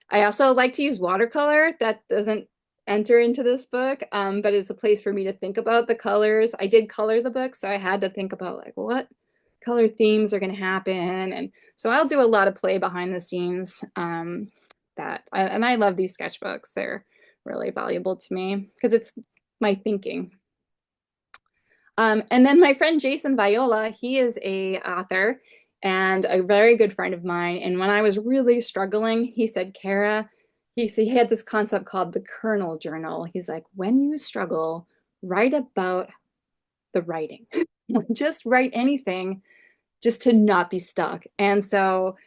S2: I also like to use watercolor. That doesn't enter into this book, but it's a place for me to think about the colors. I did color the book, so I had to think about like what color themes are going to happen. And so I'll do a lot of play behind the scenes. And I love these sketchbooks. They're really valuable to me because it's my thinking. And then my friend Jason Viola, he is a author and a very good friend of mine. And when I was really struggling, he said, Cara, he had this concept called the Kernel Journal. He's like, when you struggle, write about the writing. Just write anything just to not be stuck. And so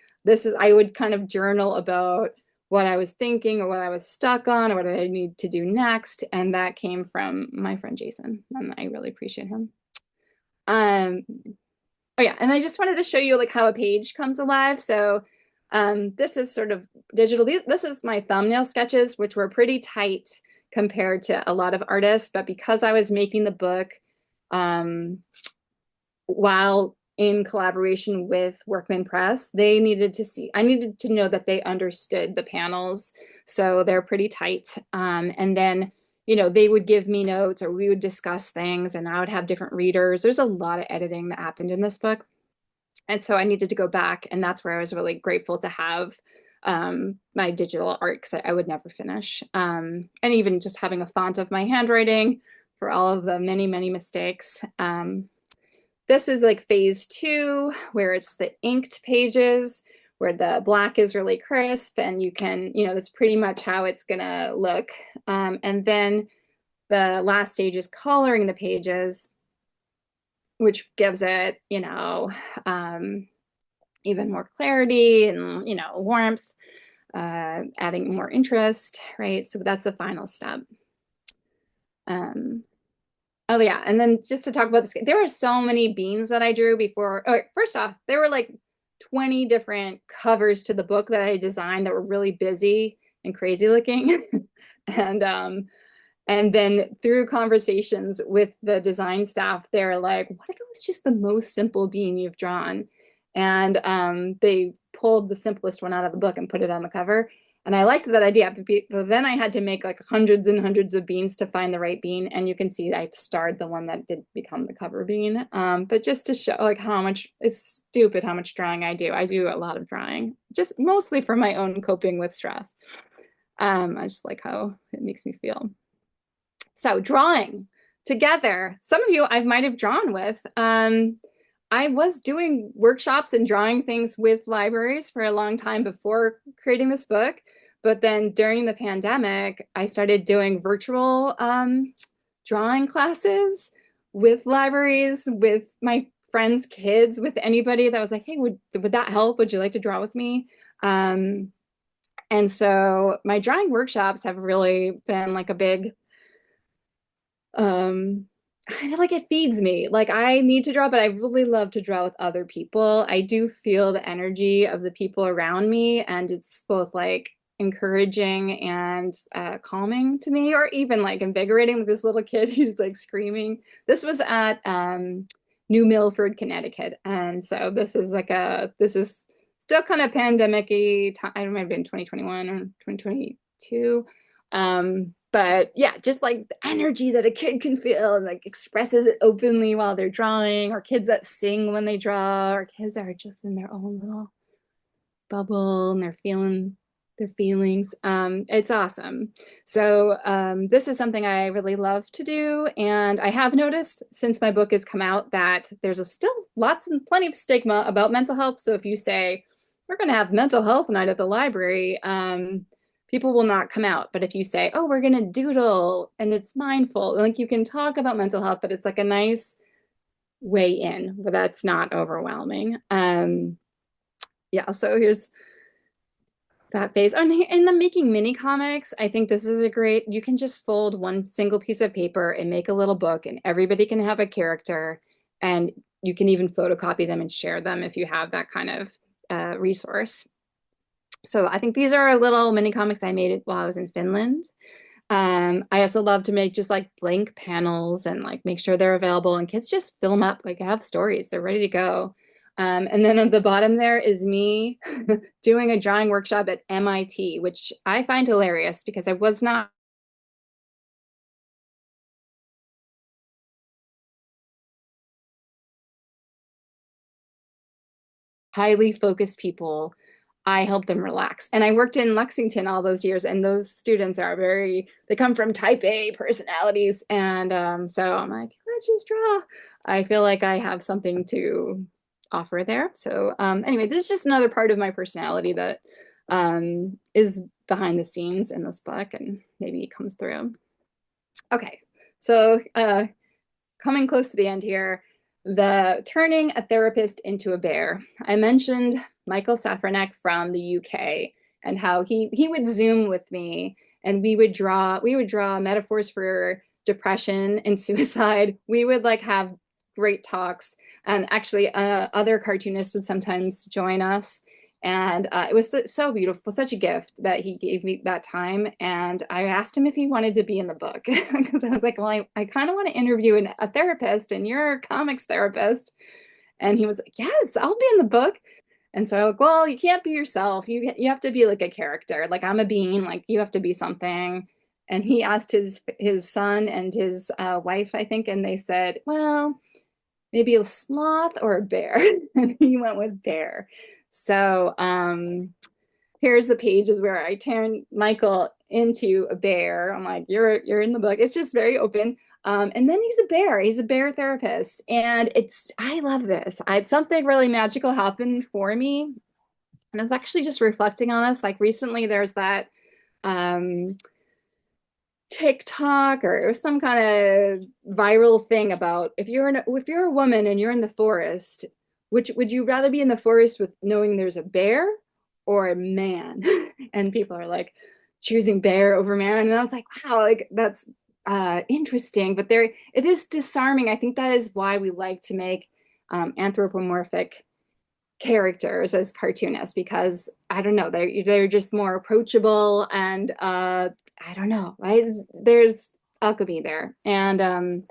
S2: I would kind of journal about what I was thinking or what I was stuck on or what I need to do next. And that came from my friend Jason, and I really appreciate him. Um, oh yeah, and I just wanted to show you like how a page comes alive. So this is sort of digital. This is my thumbnail sketches, which were pretty tight compared to a lot of artists, but because I was making the book um, while in collaboration with Workman Press, I needed to know that they understood the panels. So they're pretty tight. And then, they would give me notes or we would discuss things and I would have different readers. There's a lot of editing that happened in this book. And so I needed to go back. And that's where I was really grateful to have my digital art because I would never finish. And even just having a font of my handwriting for all of the many, many mistakes. This is like phase 2, where it's the inked pages, where the black is really crisp and you can, that's pretty much how it's gonna look. And then the last stage is coloring the pages, which gives it, even more clarity and, warmth, adding more interest, right? So that's the final step. Oh yeah, and then just to talk about this, there were so many beans that I drew before. Oh, first off, there were like 20 different covers to the book that I designed that were really busy and crazy looking. And then through conversations with the design staff, they're like, what if it was just the most simple bean you've drawn? And they pulled the simplest one out of the book and put it on the cover. And I liked that idea, but then I had to make like hundreds and hundreds of beans to find the right bean. And you can see I starred the one that did become the cover bean. But just to show like how much, it's stupid how much drawing I do. I do a lot of drawing, just mostly for my own coping with stress. I just like how it makes me feel. So drawing together, some of you I might have drawn with. I was doing workshops and drawing things with libraries for a long time before creating this book. But then during the pandemic, I started doing virtual drawing classes with libraries, with my friends' kids, with anybody that was like, hey, would that help? Would you like to draw with me? And so my drawing workshops have really been like a big kind of like it feeds me. Like I need to draw, but I really love to draw with other people. I do feel the energy of the people around me, and it's both like encouraging and calming to me, or even like invigorating with this little kid who's like screaming. This was at New Milford, Connecticut, and so this is still kind of pandemic-y time. I might have been 2021 or 2022. But yeah, just like the energy that a kid can feel and like expresses it openly while they're drawing, or kids that sing when they draw, or kids that are just in their own little bubble and they're feeling their feelings. It's awesome. So this is something I really love to do. And I have noticed since my book has come out that there's still lots and plenty of stigma about mental health. So if you say, we're going to have mental health night at the library, people will not come out. But if you say, oh, we're going to doodle and it's mindful, like you can talk about mental health, but it's like a nice way in, but that's not overwhelming. Yeah, so here's that phase. Oh, and the making mini comics, I think this is you can just fold one single piece of paper and make a little book, and everybody can have a character, and you can even photocopy them and share them if you have that kind of resource. So I think these are little mini comics I made while I was in Finland. I also love to make just like blank panels and like make sure they're available, and kids just fill them up, like have stories, they're ready to go. And then on the bottom there is me doing a drawing workshop at MIT, which I find hilarious because I was not highly focused people. I help them relax. And I worked in Lexington all those years, and those students are they come from type A personalities. And so I'm like, let's just draw. I feel like I have something to offer there. So anyway, this is just another part of my personality that is behind the scenes in this book and maybe comes through. Okay, so coming close to the end here. the turning a therapist into a bear. I mentioned Michael Safranek from the UK and how he would Zoom with me and we would draw metaphors for depression and suicide. We would like have great talks, and actually other cartoonists would sometimes join us. And it was so beautiful, such a gift that he gave me that time. And I asked him if he wanted to be in the book because I was like, well, I kind of want to interview a therapist, and you're a comics therapist. And he was like, yes, I'll be in the book. And so, well, you can't be yourself. You have to be like a character. Like I'm a bean. Like you have to be something. And he asked his son and his wife, I think, and they said, well, maybe a sloth or a bear. And he went with bear. So here's the pages where I turn Michael into a bear. I'm like, you're in the book. It's just very open. And then he's a bear. He's a bear therapist, and I love this. It's something really magical happened for me, and I was actually just reflecting on this. Like recently, there's that um, TikTok or some kind of viral thing about if you're a woman and you're in the forest, which would you rather be in the forest with knowing there's a bear or a man? And people are like choosing bear over man. And I was like, wow, like that's interesting. But there it is disarming. I think that is why we like to make anthropomorphic characters as cartoonists, because I don't know, they're just more approachable, and I don't know, there's alchemy there. And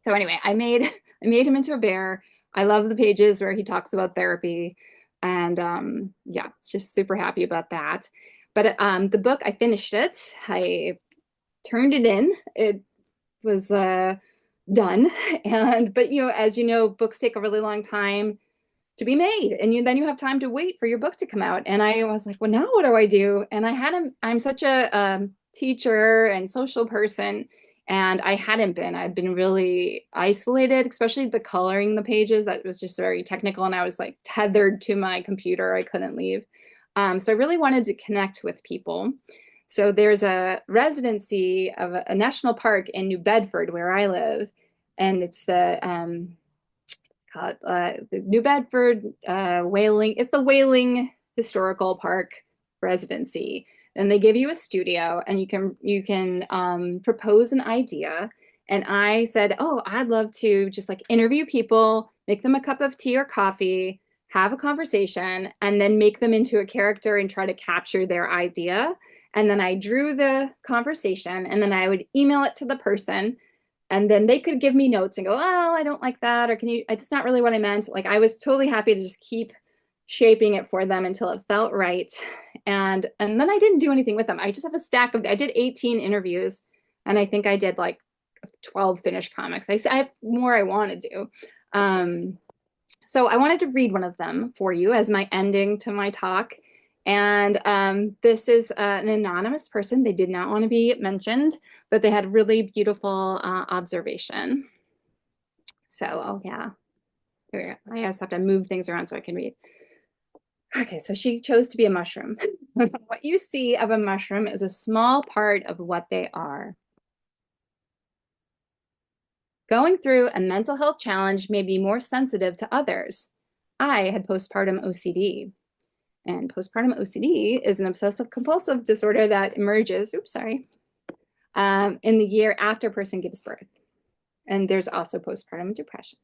S2: so anyway, I made him into a bear. I love the pages where he talks about therapy, and yeah, just super happy about that. But the book, I finished it. I turned it in. It was done, and but as you know, books take a really long time to be made, and then you have time to wait for your book to come out. And I was like, well, now what do I do? And I'm such a teacher and social person, and I'd been really isolated, especially the coloring the pages. That was just very technical, and I was like tethered to my computer. I couldn't leave. So I really wanted to connect with people. So there's a residency of a national park in New Bedford where I live, and it's the New Bedford Whaling. It's the Whaling Historical Park residency, and they give you a studio, and you can propose an idea. And I said, oh, I'd love to just like interview people, make them a cup of tea or coffee, have a conversation, and then make them into a character and try to capture their idea. And then I drew the conversation, and then I would email it to the person, and then they could give me notes and go, oh, I don't like that, or it's not really what I meant. Like I was totally happy to just keep shaping it for them until it felt right. And then I didn't do anything with them. I just have a stack of, I did 18 interviews, and I think I did like 12 finished comics. I have more I want to do. So I wanted to read one of them for you as my ending to my talk. And this is an anonymous person. They did not want to be mentioned, but they had really beautiful observation. So, oh yeah, here, I just have to move things around so I can read. Okay, so she chose to be a mushroom. What you see of a mushroom is a small part of what they are. Going through a mental health challenge made me more sensitive to others. I had postpartum OCD. And postpartum OCD is an obsessive compulsive disorder that emerges, in the year after a person gives birth. And there's also postpartum depression.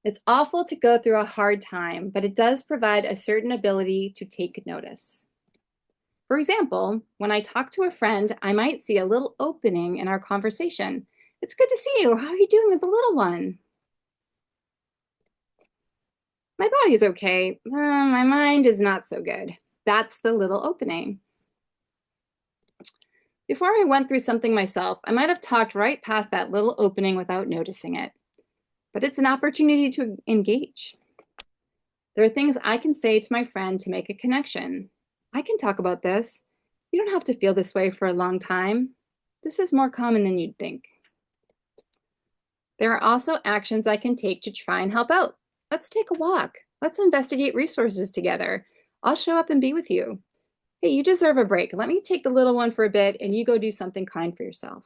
S2: It's awful to go through a hard time, but it does provide a certain ability to take notice. For example, when I talk to a friend, I might see a little opening in our conversation. It's good to see you. How are you doing with the little one? My body's okay. My mind is not so good. That's the little opening. Before I went through something myself, I might have talked right past that little opening without noticing it. But it's an opportunity to engage. There are things I can say to my friend to make a connection. I can talk about this. You don't have to feel this way for a long time. This is more common than you'd think. There are also actions I can take to try and help out. Let's take a walk. Let's investigate resources together. I'll show up and be with you. Hey, you deserve a break. Let me take the little one for a bit and you go do something kind for yourself.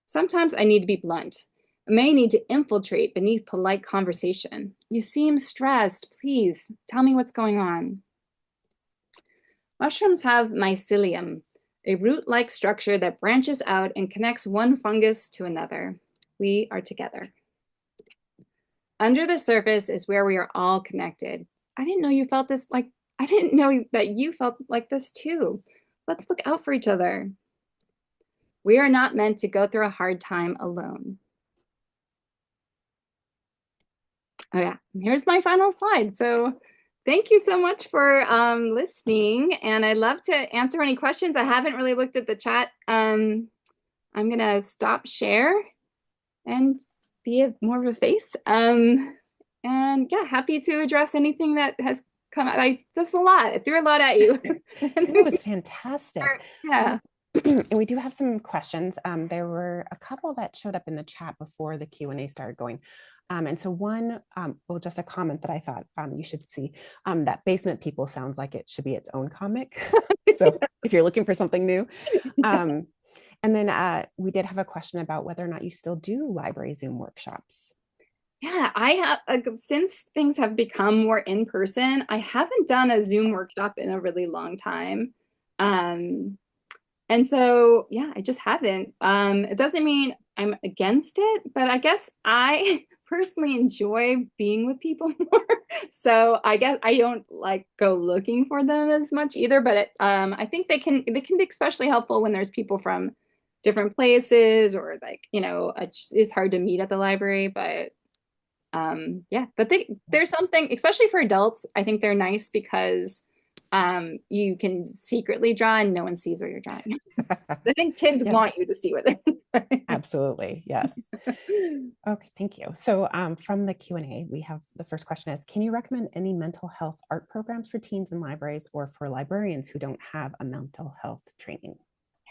S2: Sometimes I need to be blunt. may need to infiltrate beneath polite conversation. You seem stressed. Please tell me what's going on. Mushrooms have mycelium, a root-like structure that branches out and connects one fungus to another. We are together. Under the surface is where we are all connected. I didn't know you felt this like, I didn't know that you felt like this too. Let's look out for each other. We are not meant to go through a hard time alone. Oh yeah, and here's my final slide. So thank you so much for listening. And I'd love to answer any questions. I haven't really looked at the chat. I'm gonna stop share and be more of a face. And yeah, happy to address anything that has come out. This is a lot. I threw a lot at you.
S1: It was fantastic.
S2: Yeah.
S1: And we do have some questions. There were a couple that showed up in the chat before the Q&A started going. And so one, well, just a comment that I thought you should see, that Basement People sounds like it should be its own comic. So if you're looking for something new. And then we did have a question about whether or not you still do library Zoom workshops.
S2: Yeah, I have, since things have become more in person, I haven't done a Zoom workshop in a really long time. And so, yeah, I just haven't. It doesn't mean I'm against it, but I guess I personally enjoy being with people more. So I guess I don't like go looking for them as much either, but I think they can be especially helpful when there's people from different places or like, it's hard to meet at the library, but yeah, but there's something, especially for adults, I think they're nice because you can secretly draw and no one sees what you're drawing. I think kids
S1: Yes.
S2: want you to see what they're doing.
S1: Absolutely. Yes. Okay, thank you. So from the Q&A, we have the first question is, can you recommend any mental health art programs for teens in libraries or for librarians who don't have a mental health training?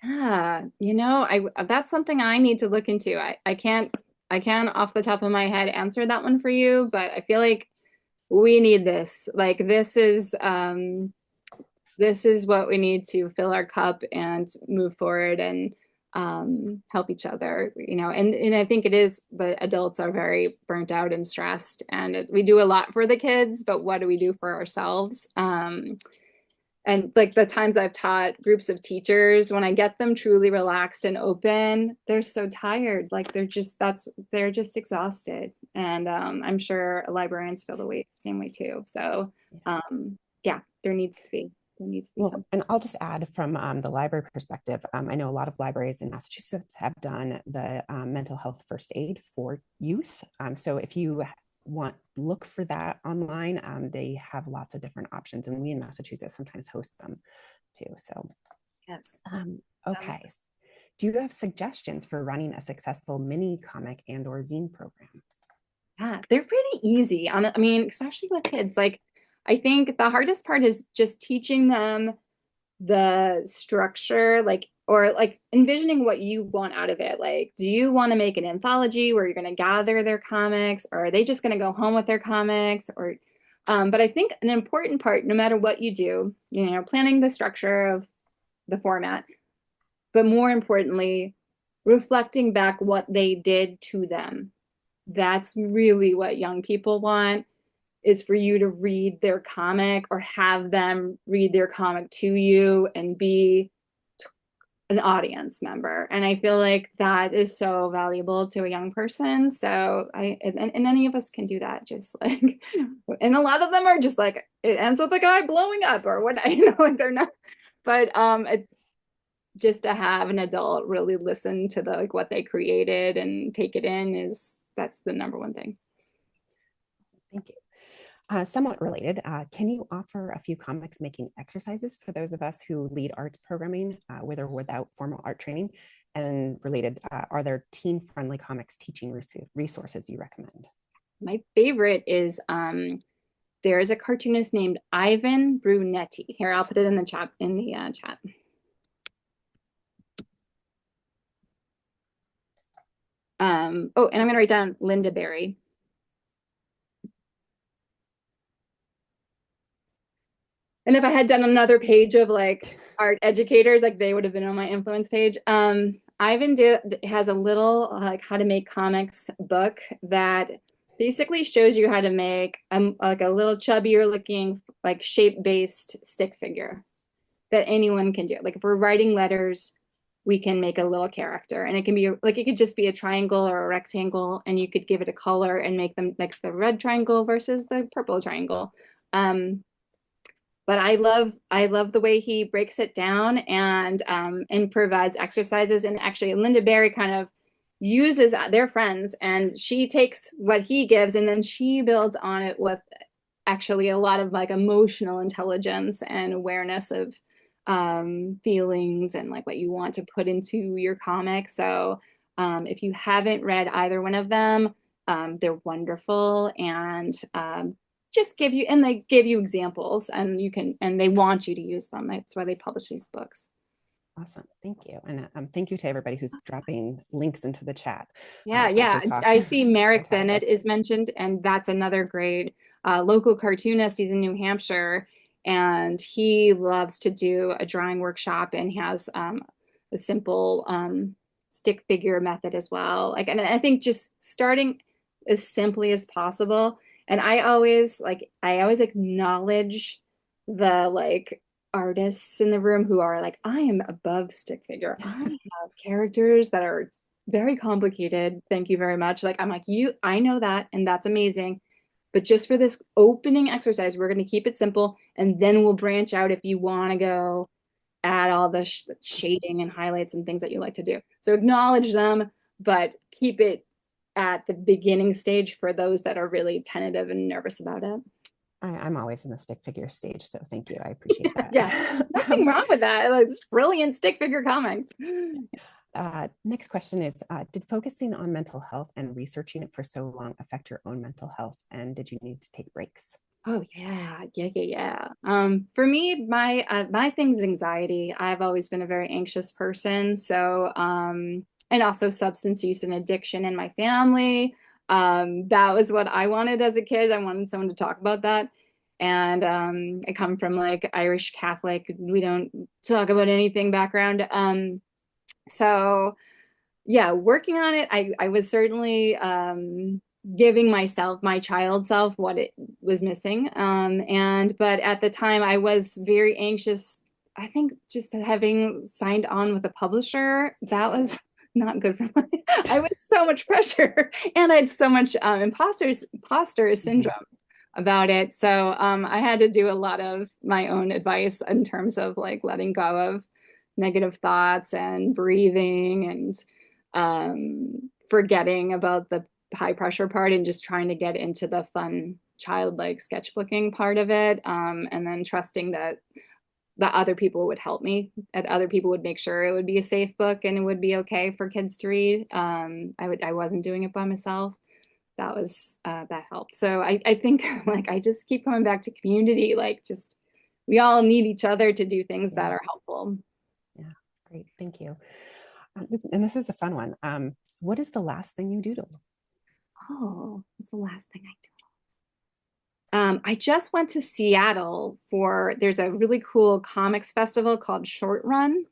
S2: Yeah, that's something I need to look into. I can't off the top of my head answer that one for you, but I feel like we need this. Like this is what we need to fill our cup and move forward and help each other, and I think it is the adults are very burnt out and stressed and we do a lot for the kids, but what do we do for ourselves? And like the times I've taught groups of teachers, when I get them truly relaxed and open, they're so tired. Like they're just exhausted. And I'm sure librarians feel the same way too. So yeah, there needs to be something.
S1: And I'll just add from the library perspective, I know a lot of libraries in Massachusetts have done the mental health first aid for youth. So if you look for that online, they have lots of different options, and we in Massachusetts sometimes host them too. So
S2: yes.
S1: Okay. Do you have suggestions for running a successful mini comic and or zine program?
S2: Yeah, they're pretty easy. I mean, especially with kids. Like, I think the hardest part is just teaching them the structure, or envisioning what you want out of it. Like, do you want to make an anthology where you're going to gather their comics, or are they just going to go home with their comics? Or, but I think an important part, no matter what you do, planning the structure of the format, but more importantly, reflecting back what they did to them. That's really what young people want, is for you to read their comic or have them read their comic to you and be an audience member. And I feel like that is so valuable to a young person. So and any of us can do that, just like, and a lot of them are just like, it ends with the guy blowing up or what, like they're not, but just to have an adult really listen to what they created and take it in that's the number one thing.
S1: Thank you. Somewhat related, can you offer a few comics making exercises for those of us who lead arts programming with or without formal art training? And related, are there teen-friendly comics teaching resources you recommend?
S2: My favorite is there is a cartoonist named Ivan Brunetti. Here, I'll put it in the chat. Oh, and I'm gonna write down Linda Berry. And if I had done another page of art educators, they would have been on my influence page. Ivan has a little like how to make comics book that basically shows you how to make like a little chubbier looking like shape-based stick figure that anyone can do. Like if we're writing letters, we can make a little character, and it can be like it could just be a triangle or a rectangle, and you could give it a color and make them like the red triangle versus the purple triangle. But I love the way he breaks it down and provides exercises. And actually, Linda Berry kind of uses their friends, and she takes what he gives and then she builds on it with actually a lot of like emotional intelligence and awareness of feelings and like what you want to put into your comic. So if you haven't read either one of them, they're wonderful, and just give you, and they give you examples, and you can, and they want you to use them. That's why they publish these books.
S1: Awesome. Thank you. And thank you to everybody who's dropping links into the chat
S2: Yeah,
S1: as
S2: yeah.
S1: we talk.
S2: I see
S1: It's
S2: Merrick Bennett
S1: fantastic.
S2: is mentioned, and that's another great local cartoonist. He's in New Hampshire, and he loves to do a drawing workshop and has a simple stick figure method as well. Like, and I think just starting as simply as possible. And I always acknowledge the like artists in the room who are like, I am above stick figure. I have characters that are very complicated. Thank you very much. Like, I'm like, I know that, and that's amazing. But just for this opening exercise, we're going to keep it simple, and then we'll branch out if you want to go add all the shading and highlights and things that you like to do. So acknowledge them, but keep it at the beginning stage for those that are really tentative and nervous about it.
S1: I'm always in the stick figure stage, so thank you. I appreciate that.
S2: Yeah, nothing wrong with that. Like, it's brilliant stick figure comics.
S1: Next question is, did focusing on mental health and researching it for so long affect your own mental health? And did you need to take breaks?
S2: Oh yeah. For me, my thing's anxiety. I've always been a very anxious person, so and also substance use and addiction in my family. That was what I wanted as a kid. I wanted someone to talk about that. And I come from like Irish Catholic. We don't talk about anything background. So yeah, working on it, I was certainly giving myself, my child self, what it was missing. But at the time, I was very anxious. I think just having signed on with a publisher, that was not good for my. I was so much pressure, and I had so much imposter
S1: Mhm.
S2: syndrome about it. So I had to do a lot of my own advice in terms of like letting go of negative thoughts and breathing and forgetting about the high pressure part and just trying to get into the fun childlike sketchbooking part of it, and then trusting that the other people would help me, that other people would make sure it would be a safe book and it would be okay for kids to read. I wasn't doing it by myself. That helped. So I think like I just keep coming back to community, like just we all need each other to do things that
S1: Yeah.
S2: are helpful.
S1: Yeah. Great. Thank you. And this is a fun one. What is the last thing you doodled?
S2: Oh, what's the last thing I do? I just went to Seattle there's a really cool comics festival called Short Run,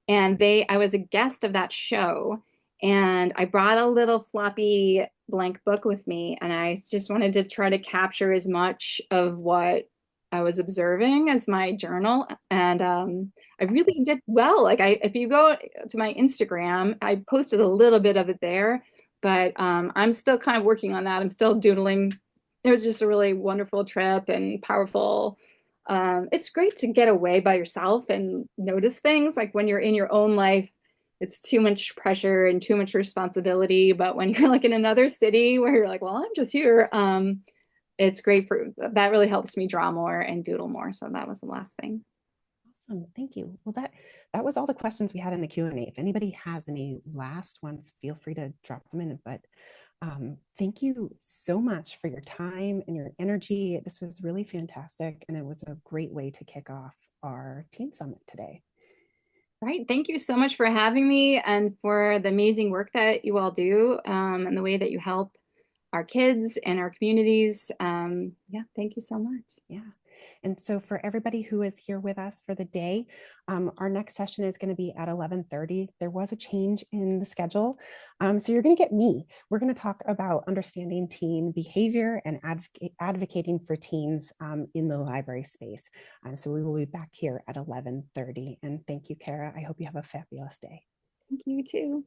S2: and I was a guest of that show, and I brought a little floppy blank book with me, and I just wanted to try to capture as much of what I was observing as my journal, and I really did well. Like if you go to my Instagram, I posted a little bit of it there, but I'm still kind of working on that. I'm still doodling. It was just a really wonderful trip and powerful. It's great to get away by yourself and notice things. Like when you're in your own life, it's too much pressure and too much responsibility. But when you're like in another city where you're like, well, I'm just here, it's great for that. Really helps me draw more and doodle more. So that was the last thing.
S1: Awesome. Thank you. Well, that was all the questions we had in the Q&A. If anybody has any last ones, feel free to drop them in. But thank you so much for your time and your energy. This was really fantastic, and it was a great way to kick off our Teen Summit today.
S2: Right. Thank you so much for having me and for the amazing work that you all do, and the way that you help our kids and our communities. Yeah, thank you so much.
S1: Yeah. And so for everybody who is here with us for the day, our next session is going to be at 11:30. There was a change in the schedule. So you're going to get me. We're going to talk about understanding teen behavior and advocating for teens in the library space. So we will be back here at 11:30. And thank you, Cara. I hope you have a fabulous day.
S2: Thank you too.